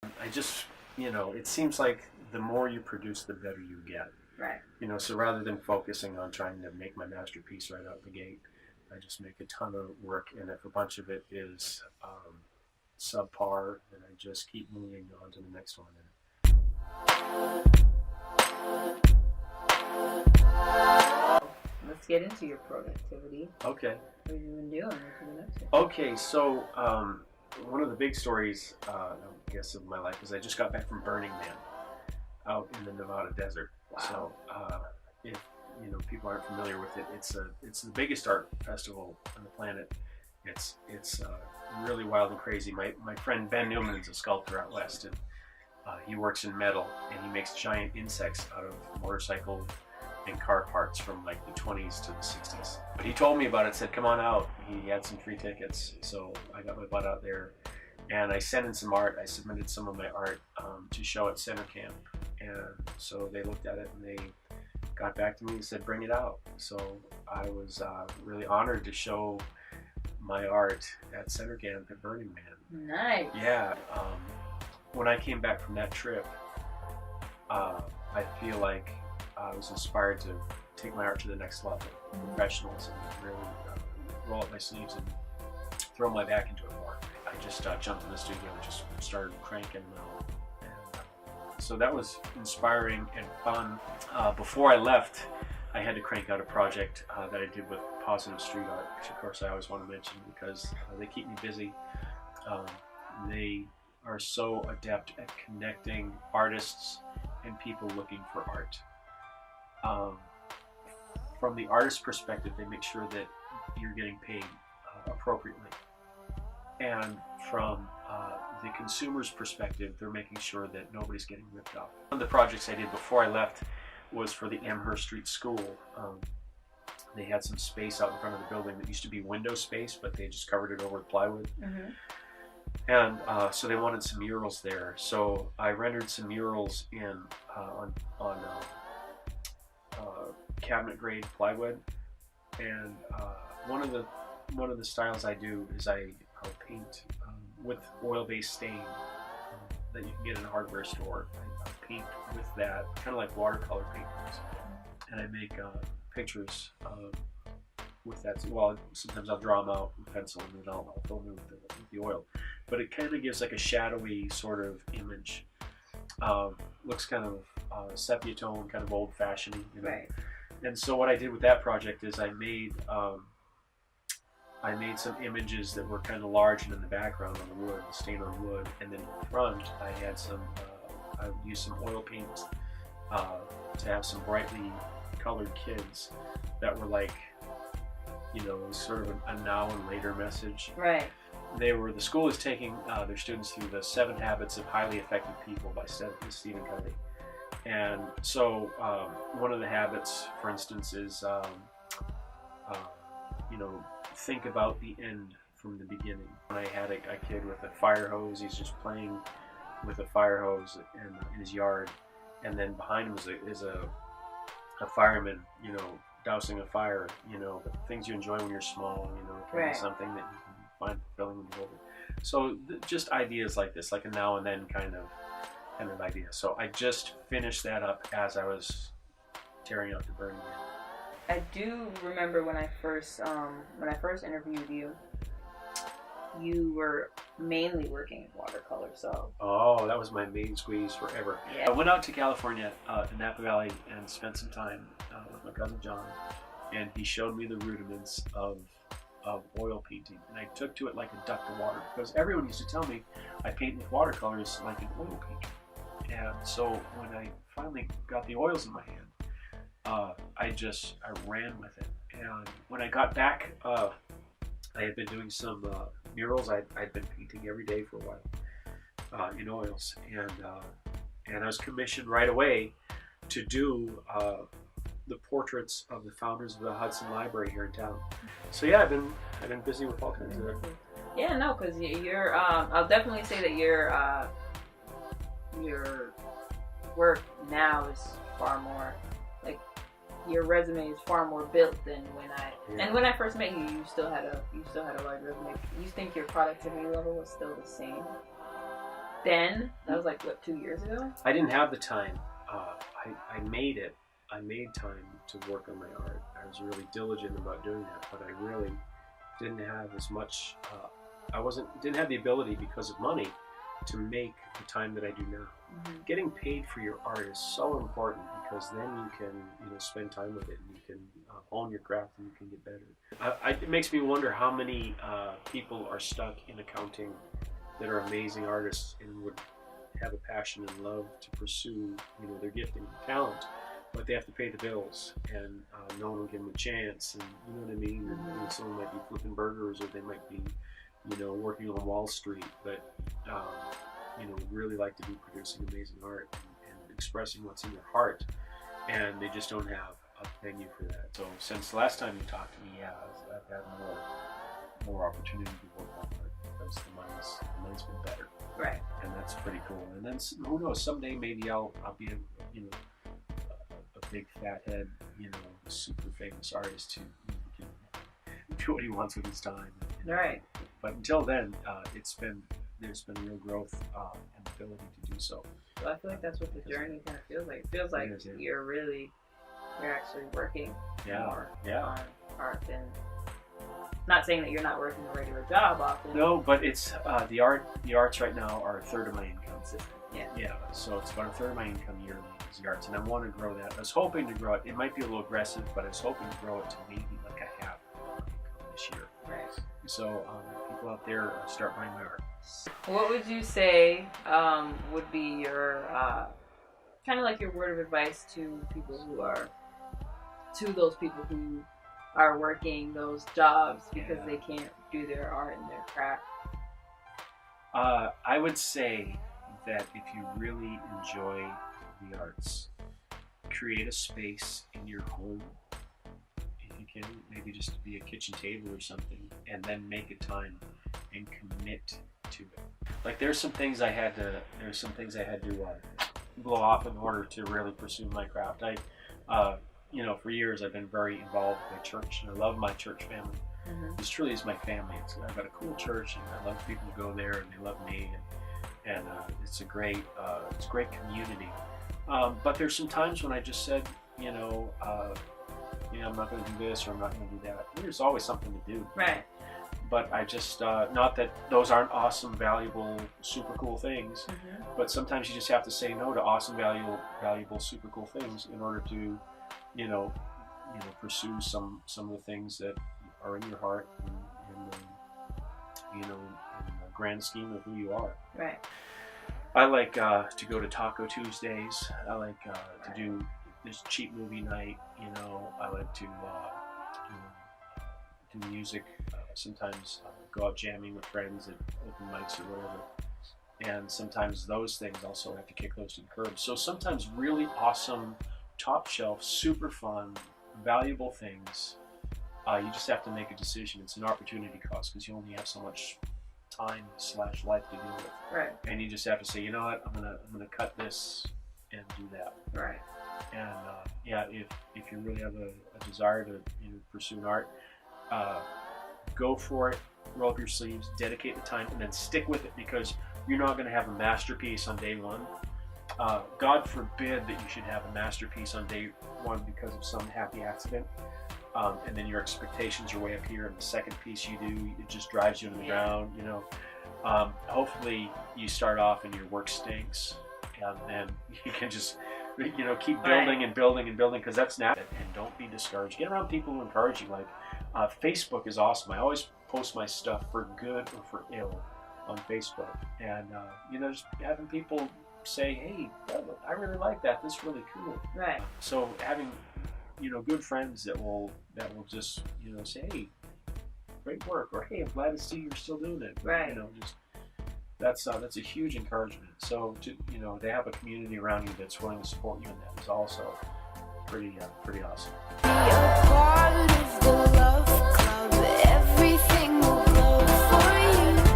I just, it seems like the more you produce, the better you get. Right. So rather than focusing on trying to make my masterpiece right out the gate, I just make a ton of work, and if a bunch of it is subpar, then I just keep moving on to the next one. Let's get into your productivity. Okay. What have you been doing? What's the next one? Okay, so one of the big stories, I guess, of my life is I just got back from Burning Man out in the Nevada desert. Wow. So if people aren't familiar with it, it's the biggest art festival on the planet. It's really wild and crazy. My friend Ben Newman is a sculptor out west, and he works in metal, and he makes giant insects out of motorcycle and car parts from like the 20s to the 60s. But he told me about it, said come on out. He had some free tickets, so I got my butt out there, and I sent in some art. I submitted some of my art to show at Center Camp, and so they looked at it and they got back to me and said bring it out. So I was really honored to show my art at Center Camp at Burning Man. Nice. Yeah. When I came back from that trip, I feel like I was inspired to take my art to the next level, professionalism, and really roll up my sleeves and throw my back into it more. I just jumped in the studio and just started cranking. So that was inspiring and fun. Before I left, I had to crank out a project that I did with Positive Street Art, which of course I always want to mention because they keep me busy. They are so adept at connecting artists and people looking for art. From the artist's perspective, they make sure that you're getting paid appropriately. And from the consumer's perspective, they're making sure that nobody's getting ripped off. One of the projects I did before I left was for the Amherst Street School. They had some space out in front of the building that used to be window space, but they just covered it over with plywood. Mm-hmm. And so they wanted some murals there. So I rendered some murals in on cabinet grade plywood. And one of the styles I do is I'll paint with oil-based stain that you can get in a hardware store. I paint with that, kind of like watercolor paintings, and I make pictures with that. Well, sometimes I'll draw them out with pencil, and then I'll fill them with the oil. But it kind of gives like a shadowy sort of image. Looks kind of sepia tone, kind of old-fashioned, Right. And so what I did with that project is I made some images that were kind of large and in the background on the wood, the stain on wood, and then in front I had I used some oil paint to have some brightly colored kids that were like, sort of a now and later message. Right. The school is taking their students through the 7 Habits of Highly Effective People by Stephen Covey. And so one of the habits, for instance, is think about the end from the beginning. When I had a kid with a fire hose, he's just playing with a fire hose in his yard, and then behind him is a fireman, dousing a fire. Things you enjoy when you're small, Right. something that you can find fulfilling when you're older. So just ideas like this, like a now and then kind of idea. So I just finished that up as I was tearing out the Burning Man. I do remember when I first interviewed you, you were mainly working in watercolor. So That was my main squeeze forever. Yeah. I went out to California, to Napa Valley, and spent some time with my cousin John, and he showed me the rudiments of oil painting, and I took to it like a duck to water, because everyone used to tell me I paint with watercolors like an oil painter. And so when I finally got the oils in my hand, I ran with it. And when I got back, I had been doing some murals. I'd been painting every day for a while in oils, and I was commissioned right away to do the portraits of the founders of the Hudson Library here in town. So yeah, I've been busy with all kinds of that. Yeah, no, because you're. I'll definitely say that your work now is far more like your resume is far more built than when I first met you. You still had a large resume. You think your productivity level was still the same? then? That was like, what, 2 years ago? I didn't have the time. I made it. I made time to work on my art. I was really diligent about doing that, but I really didn't have as much. Didn't have the ability because of money to make the time that I do now. Mm-hmm. Getting paid for your art is so important because then you can, spend time with it and you can own your craft and you can get better. It makes me wonder how many people are stuck in accounting that are amazing artists and would have a passion and love to pursue, their gifting and talent, but they have to pay the bills and no one will give them a chance, and you know what I mean? Mm-hmm. And someone might be flipping burgers, or they might be, working on Wall Street, but really like to be producing amazing art and expressing what's in their heart, and they just don't have a venue for that. So since the last time you talked to me, I've had more opportunity to work on art because the money's been better. Right. And that's pretty cool. And then who knows? Someday maybe I'll be a big fat head, super famous artist who can do what he wants with his time. Right. But until then, there's been real growth and ability to do so. So I feel like that's what the journey kind of feels like. It feels like you're actually working more on art than. Not saying that you're not working a regular job often. No, but it's the arts right now are a third of my income. Yeah. So it's about a third of my income yearly is the arts, and I want to grow that. I was hoping to grow it. It might be a little aggressive, but I was hoping to grow it to maybe like a half of my income this year. Right. So people out there, start buying my art. What would you say would be your kind of like your word of advice to those people who are working those jobs because they can't do their art and their craft? I would say that if you really enjoy the arts, create a space in your home, if you can, maybe just to be a kitchen table or something, and then make a time and commit to it. Like there's some things I had to blow off in order to really pursue my craft. For years I've been very involved with my church, and I love my church family. Mm-hmm. This truly is my family. I've got a cool church, and I love people who go there, and they love me, and it's a great community. But there's some times when I just said, I'm not going to do this or I'm not going to do that. There's always something to do. Right. But I just, not that those aren't awesome, valuable, super cool things, Mm-hmm. but sometimes you just have to say no to awesome, valuable, super cool things in order to, pursue some of the things that are in your heart and in the grand scheme of who you are. Right. I like to go to Taco Tuesdays. I like to do this cheap movie night. I like to do music. Sometimes go out jamming with friends at open mics or whatever. And sometimes those things also have to kick those to the curb. So sometimes really awesome, top shelf, super fun, valuable things. You just have to make a decision. It's an opportunity cost because you only have so much time / life to deal with. Right. And you just have to say, you know what, I'm gonna cut this and do that. Right. And if you really have a desire to pursue an art, go for it. Roll up your sleeves, dedicate the time, and then stick with it, because you're not going to have a masterpiece on day one. God forbid that you should have a masterpiece on day one because of some happy accident. And then your expectations are way up here, and the second piece you do, it just drives you into the ground, Hopefully you start off and your work stinks, and then you can just, keep building and building and building, because that's natural. And don't be discouraged. Get around people who encourage you. Like Facebook is awesome. I always post my stuff for good or for ill on Facebook, and just having people say, hey, I really like that. That's really cool. Right. So having good friends that will just say, hey, great work, or hey, I'm glad to see you're still doing it. Right. That's a huge encouragement. So to have a community around you that's willing to support you in that is also pretty awesome. Be a part of the love